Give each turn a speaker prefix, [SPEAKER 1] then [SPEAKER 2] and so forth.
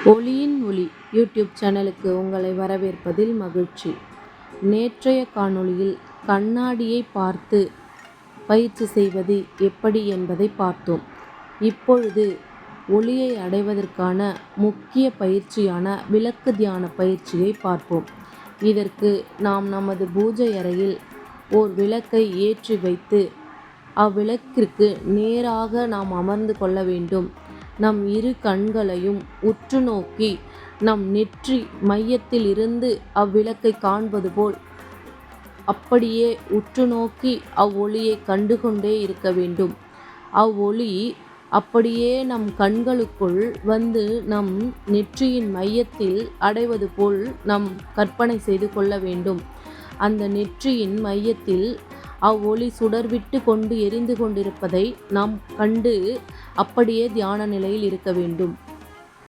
[SPEAKER 1] ஒளியின் ஒளி யூடியூப் சேனலுக்கு உங்களை வரவேற்பதில் மகிழ்ச்சி. நேற்றைய காணொளியில் கண்ணாடியை பார்த்து பயிற்சி செய்வது எப்படி என்பதை பார்த்தோம். இப்பொழுது ஒளியை அடைவதற்கான முக்கிய பயிற்சியான விளக்கு தியான பயிற்சியை பார்ப்போம். இதற்கு நாம் நமது பூஜை அறையில் ஓர் விளக்கை ஏற்றி வைத்து அவ்விளக்கிற்கு நேராக நாம் அமர்ந்து கொள்ள வேண்டும். நம் இரு கண்களையும் உற்று நோக்கி நம் நெற்றி மையத்தில் இருந்து அவ்விளக்கை காண்பது போல் அப்படியே உற்று நோக்கி அவ்வொளியை கண்டுகொண்டே இருக்க வேண்டும். அவ்வொளி அப்படியே நம் கண்களுக்குள் வந்து நம் நெற்றியின் மையத்தில் அடைவது போல் நாம் கற்பனை செய்து கொள்ள வேண்டும். அந்த நெற்றியின் மையத்தில் அவ்வொளி சுடர்விட்டு கொண்டு எரிந்து கொண்டிருப்பதை நாம் கண்டு அப்படியே தியான நிலையில் இருக்க வேண்டும்.